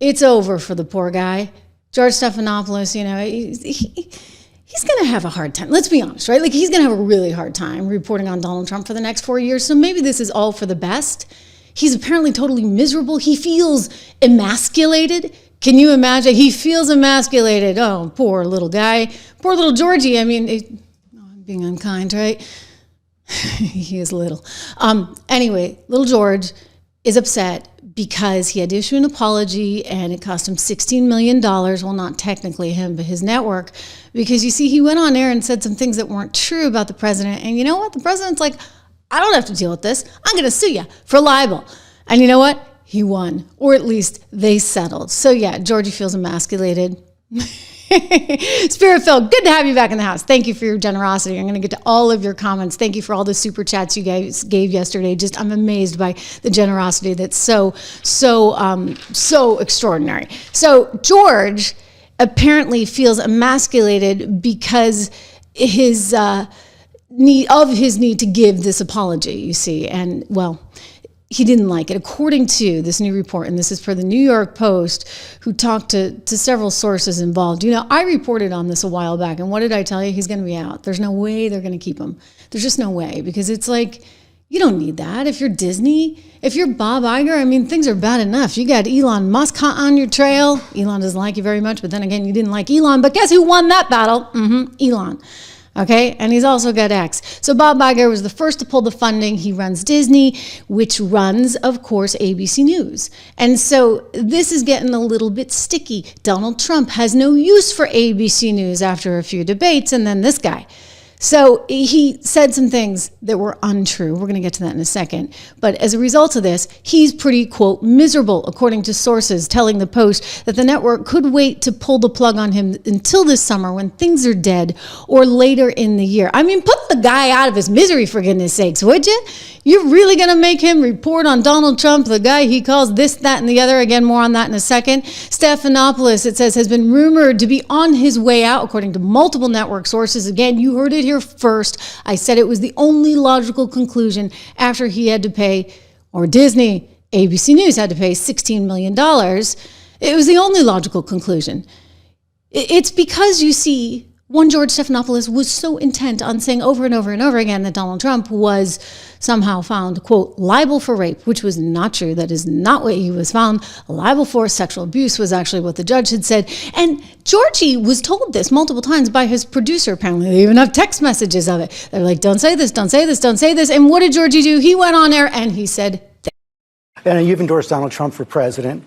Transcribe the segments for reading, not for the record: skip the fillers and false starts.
It's over for the poor guy. George Stephanopoulos, he's going to have a hard time. Let's be honest, right? Like, he's going to have a really hard time reporting on Donald Trump for the next 4 years. So maybe this is all for the best. He's apparently totally miserable. He feels emasculated. Can you imagine? He feels emasculated. Oh, poor little guy. Poor little Georgie. I mean, I'm being unkind, right? He is little. Anyway, little George is upset because he had to issue an apology and it cost him $16 million. Well, not technically him, but his network. Because you see, he went on air and said some things that weren't true about the president. And you know what? The president's like, I don't have to deal with this. I'm going to sue you for libel. And you know what? He won, or at least they settled. So yeah, Georgie feels emasculated. Spirit-filled, good to have you back in the house. Thank you for your generosity. I'm going to get to all of your comments. Thank you for all the super chats you guys gave yesterday. Just, I'm amazed by the generosity that's so extraordinary. So George apparently feels emasculated because his need to give this apology, you see. And well, he didn't like it. According to this new report, and this is for the New York Post, who talked to several sources involved. I reported on this a while back, and what did I tell you? He's going to be out. There's no way they're going to keep him. There's just no way, because it's like, you don't need that. If you're Disney, if you're Bob Iger, I mean, things are bad enough. You got Elon Musk hot on your trail. Elon doesn't like you very much, but then again, you didn't like Elon. But guess who won that battle? Elon. Okay, and he's also got X. So Bob Iger was the first to pull the funding. He runs Disney, which runs, of course, ABC News. And so this is getting a little bit sticky. Donald Trump has no use for ABC News after a few debates, and then this guy. So he said some things that were untrue. We're going to get to that in a second. But as a result of this, he's pretty, quote, miserable, according to sources telling the Post that the network could wait to pull the plug on him until this summer when things are dead, or later in the year. I mean, put the guy out of his misery, for goodness sakes, would you? You're really going to make him report on Donald Trump, the guy he calls this, that, and the other? Again, more on that in a second. Stephanopoulos, it says, has been rumored to be on his way out, according to multiple network sources. Again, you heard it here first. I said it was the only logical conclusion after he had to pay, or Disney, ABC News had to pay $16 million. It was the only logical conclusion. It's because, you see, one George Stephanopoulos was so intent on saying over and over and over again that Donald Trump was somehow found, quote, liable for rape, which was not true. That is not what he was found. Liable for sexual abuse was actually what the judge had said. And Georgie was told this multiple times by his producer. Apparently, they even have text messages of it. They're like, don't say this, don't say this, don't say this. And what did Georgie do? He went on there and he said, and you've endorsed Donald Trump for president.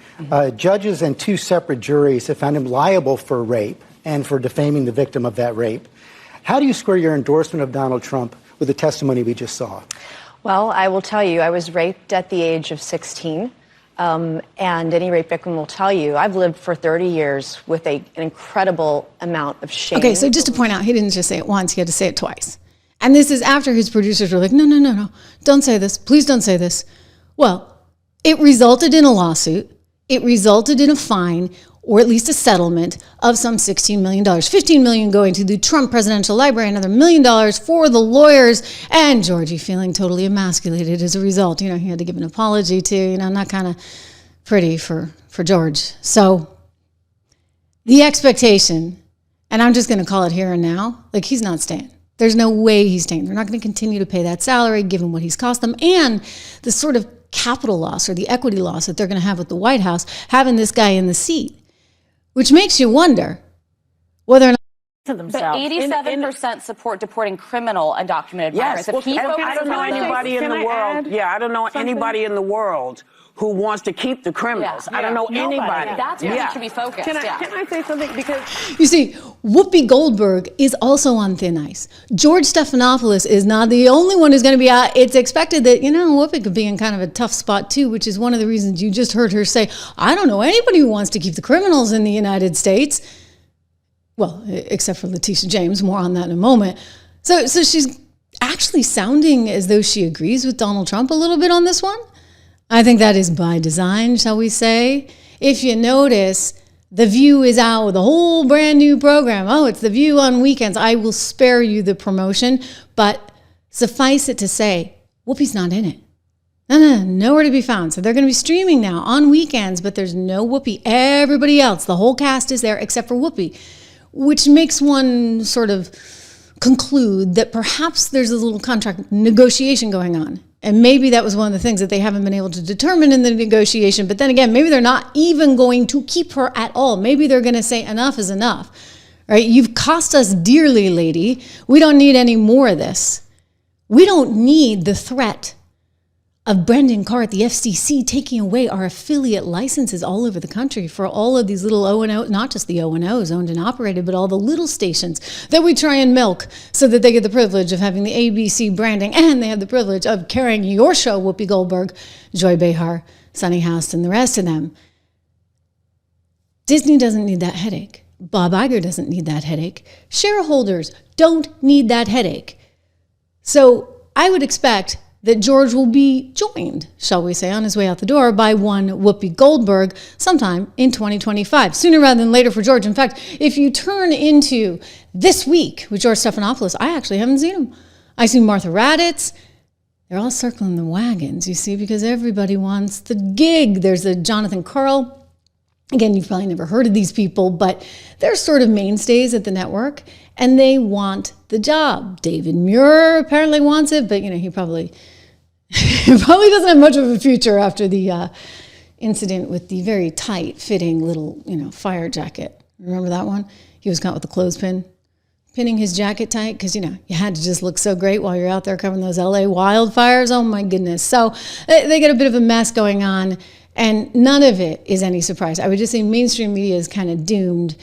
Judges and two separate juries have found him liable for rape and for defaming the victim of that rape. How do you square your endorsement of Donald Trump with the testimony we just saw? Well, I will tell you, I was raped at the age of 16. And any rape victim will tell you, I've lived for 30 years with an incredible amount of shame. Okay, so just to point out, he didn't just say it once, he had to say it twice. And this is after his producers were like, no, don't say this. Please don't say this. Well, it resulted in a lawsuit. It resulted in a fine, or at least a settlement of some $16 million. $15 million going to the Trump Presidential Library, another $1 million for the lawyers, and Georgie feeling totally emasculated as a result. He had to give an apology to, not kind of pretty for George. So the expectation, and I'm just going to call it here and now, like, he's not staying. There's no way he's staying. They're not going to continue to pay that salary given what he's cost them, and the sort of capital loss or the equity loss that they're going to have with the White House having this guy in the seat. Which makes you wonder whether or not to themselves. But 87% support deporting criminal undocumented migrants. Yes, I don't know anybody in the world. I don't know anybody in the world who wants to keep the criminals. I don't know anybody. That's where we should be focused. Can I say something? Because you see, Whoopi Goldberg is also on thin ice. George Stephanopoulos is not the only one who's going to be out. It's expected that, Whoopi could be in kind of a tough spot too, which is one of the reasons you just heard her say, I don't know anybody who wants to keep the criminals in the United States. Well, except for Letitia James, more on that in a moment. So she's actually sounding as though she agrees with Donald Trump a little bit on this one. I think that is by design, shall we say. If you notice, The View is out with a whole brand new program. Oh, it's The View on weekends. I will spare you the promotion, but suffice it to say, Whoopi's not in it. Nowhere to be found. So they're going to be streaming now on weekends, but there's no Whoopi. Everybody else, the whole cast is there except for Whoopi, which makes one sort of conclude that perhaps there's a little contract negotiation going on. And maybe that was one of the things that they haven't been able to determine in the negotiation. But then again, maybe they're not even going to keep her at all. Maybe they're going to say enough is enough. Right? You've cost us dearly, lady. We don't need any more of this. We don't need the threat of Brendan Carr at the FCC taking away our affiliate licenses all over the country for all of these little O&O, not just the O&Os owned and operated, but all the little stations that we try and milk so that they get the privilege of having the ABC branding, and they have the privilege of carrying your show, Whoopi Goldberg, Joy Behar, Sunny House, and the rest of them. Disney doesn't need that headache. Bob Iger doesn't need that headache. Shareholders don't need that headache. So I would expect that George will be joined, shall we say, on his way out the door by one Whoopi Goldberg sometime in 2025, sooner rather than later for George. In fact, if you turn into This Week with George Stephanopoulos, I actually haven't seen him. I see Martha Raddatz. They're all circling the wagons, you see, because everybody wants the gig. There's a Jonathan Karl. Again, you've probably never heard of these people, but they're sort of mainstays at the network, and they want the job. David Muir apparently wants it, but he probably doesn't have much of a future after the incident with the very tight-fitting little, fire jacket. Remember that one? He was caught with a clothespin, pinning his jacket tight because, you had to just look so great while you're out there covering those LA wildfires. Oh, my goodness. So they get a bit of a mess going on. And none of it is any surprise. I would just say mainstream media is kind of doomed.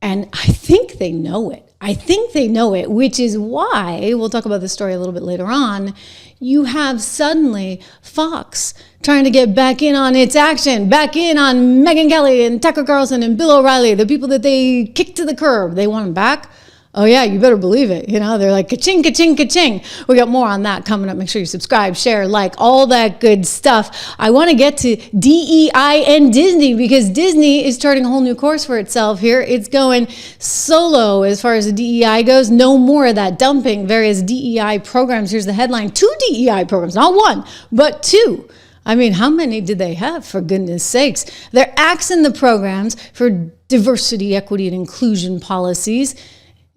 And I think they know it. Which is why, we'll talk about this story a little bit later on, you have suddenly Fox trying to get back in on its action, back in on Megyn Kelly and Tucker Carlson and Bill O'Reilly, the people that they kicked to the curb. They want them back. Oh, yeah, you better believe it. They're like, ka-ching, ka-ching, ka-ching. We got more on that coming up. Make sure you subscribe, share, like, all that good stuff. I want to get to DEI and Disney because Disney is charting a whole new course for itself here. It's going solo as far as the DEI goes. No more of that dumping various DEI programs. Here's the headline. 2 DEI programs, not 1, but 2. I mean, how many did they have, for goodness sakes? They're axing the programs for diversity, equity, and inclusion policies.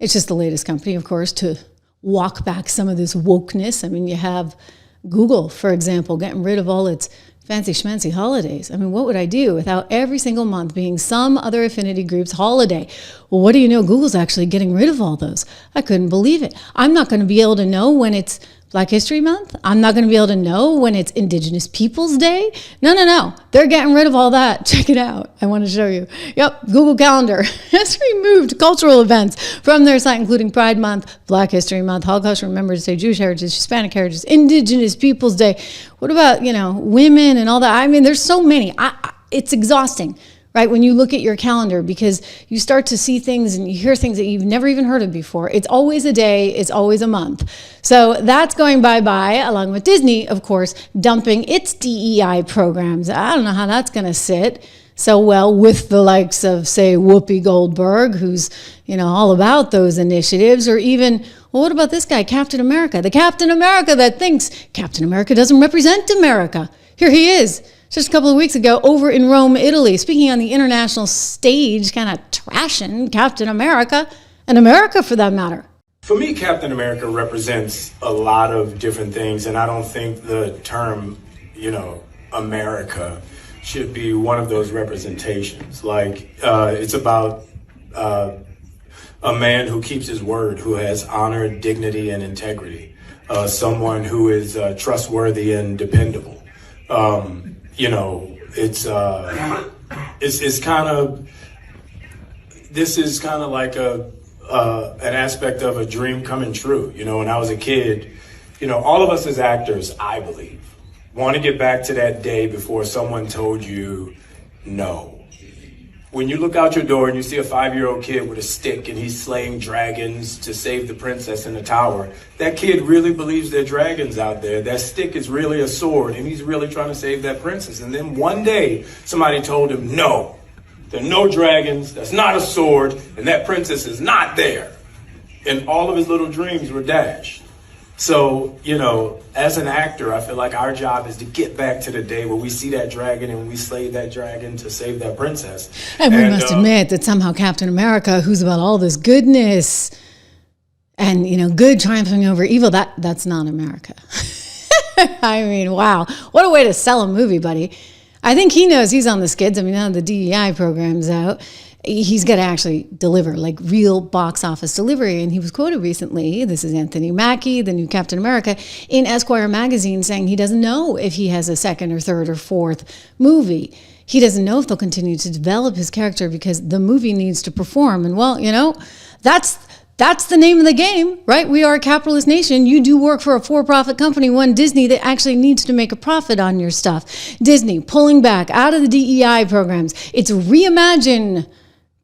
It's just the latest company, of course, to walk back some of this wokeness. I mean, you have Google, for example, getting rid of all its fancy schmancy holidays. I mean, what would I do without every single month being some other affinity group's holiday? Well, what do you know? Google's actually getting rid of all those. I couldn't believe it. I'm not going to be able to know when it's Black History Month. I'm not going to be able to know when it's Indigenous Peoples Day. No. They're getting rid of all that. Check it out. I want to show you. Yep, Google Calendar has removed cultural events from their site, including Pride Month, Black History Month, Holocaust Remembrance Day, Jewish Heritage, Hispanic Heritage, Indigenous Peoples Day. What about, women and all that? I mean, there's so many. It's exhausting. Right? When you look at your calendar, because you start to see things and you hear things that you've never even heard of before. It's always a day. It's always a month. So that's going bye-bye, along with Disney, of course, dumping its DEI programs. I don't know how that's going to sit so well with the likes of, say, Whoopi Goldberg, who's, all about those initiatives, or even, well, what about this guy, Captain America? The Captain America that thinks Captain America doesn't represent America. Here he is. Just a couple of weeks ago, over in Rome, Italy, speaking on the international stage, kind of trashing Captain America, and America for that matter. For me, Captain America represents a lot of different things, and I don't think the term, America should be one of those representations. Like, it's about a man who keeps his word, who has honor, dignity, and integrity, someone who is trustworthy and dependable. It's kind of, this is kind of like an aspect of a dream coming true. When I was a kid, all of us as actors, I believe, want to get back to that day before someone told you no. When you look out your door and you see a 5-year-old kid with a stick and he's slaying dragons to save the princess in the tower, that kid really believes there are dragons out there. That stick is really a sword and he's really trying to save that princess. And then one day somebody told him, no, there are no dragons, that's not a sword, and that princess is not there. And all of his little dreams were dashed. So, you know, as an actor, I feel like our job is to get back to the day where we see that dragon and we slay that dragon to save that princess. And we must admit that somehow Captain America, who's about all this goodness and, you know, good triumphing over evil, that's not America. I mean, wow. What a way to sell a movie, buddy. I think he knows he's on the skids. I mean, now the DEI program's out, he's got to actually deliver, like real box office delivery. And he was quoted recently, this is Anthony Mackie, the new Captain America, in Esquire magazine saying he doesn't know if he has a second or third or fourth movie. He doesn't know if they'll continue to develop his character because the movie needs to perform. And well, you know, that's the name of the game, right? We are a capitalist nation. You do work for a for-profit company, one Disney, that actually needs to make a profit on your stuff. Disney pulling back out of the DEI programs. It's Reimagine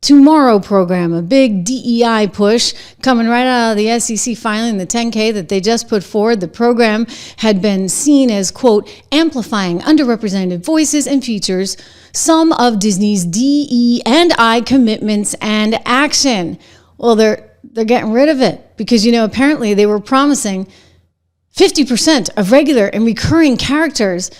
Tomorrow program, a big DEI push coming right out of the SEC filing, the 10K that they just put forward. The program had been seen as, quote, amplifying underrepresented voices and features some of Disney's DE&I commitments and action. Well, they're getting rid of it because, you know, apparently they were promising 50% of regular and recurring characters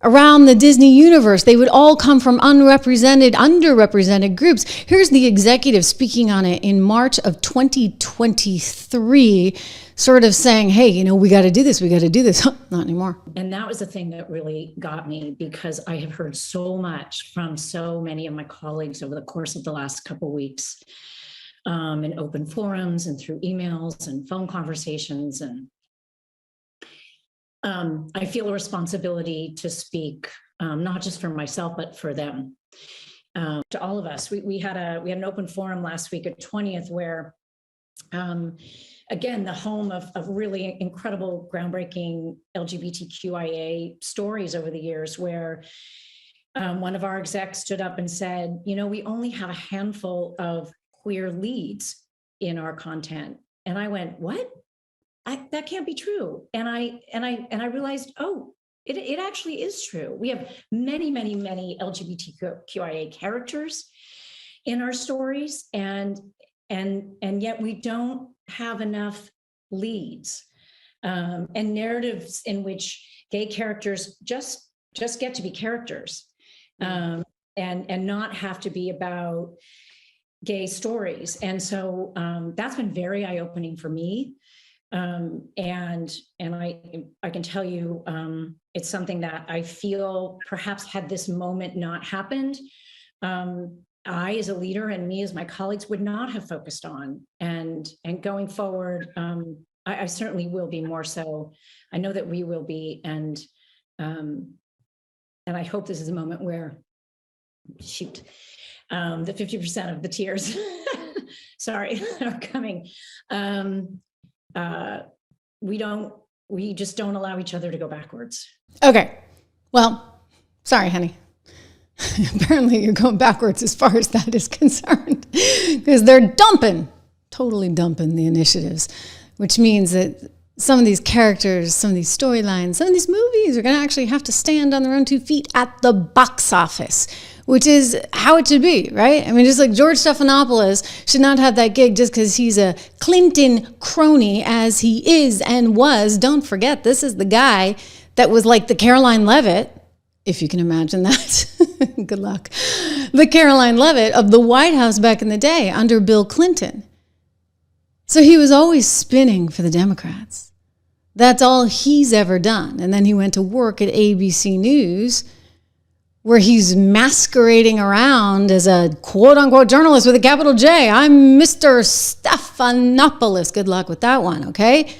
around the Disney universe. They would all come from underrepresented groups. Here's the executive speaking on it in March of 2023, sort of saying, hey, you know, we got to do this. Not anymore. And that was the thing that really got me, because I have heard so much from so many of my colleagues over the course of the last couple of weeks, in open forums and through emails and phone conversations. And I feel a responsibility to speak, not just for myself, but for them, to all of us. We had an open forum last week at 20th where, again, the home of really incredible, groundbreaking LGBTQIA stories over the years, where one of our execs stood up and said, you know, we only have a handful of queer leads in our content. And I went, what? That can't be true. And I realized, oh, it actually is true. We have many, many, many LGBTQIA characters in our stories, and yet we don't have enough leads and narratives in which gay characters just get to be characters, and not have to be about gay stories. And so that's been very eye-opening for me. And I can tell you, it's something that I feel perhaps had this moment not happened, I as a leader and me as my colleagues would not have focused on. And going forward, I certainly will be more so. I know that we will be. And I hope this is a moment where, the 50% of the tears, sorry, are coming. We just don't allow each other to go backwards. Okay. Well, sorry, honey. Apparently you're going backwards as far as that is concerned, because they're totally dumping the initiatives, which means that some of these characters, some of these storylines, some of these movies are going to actually have to stand on their own 2 feet at the box office, which is how it should be, right? I mean, just like George Stephanopoulos should not have that gig just because he's a Clinton crony, as he is and was. Don't forget, this is the guy that was like the Caroline Levitt, if you can imagine that. Good luck. The Caroline Levitt of the White House back in the day under Bill Clinton. So he was always spinning for the Democrats. That's all he's ever done. And then he went to work at ABC News, where he's masquerading around as a quote-unquote journalist with a capital J. I'm Mr. Stephanopoulos. Good luck with that one, okay?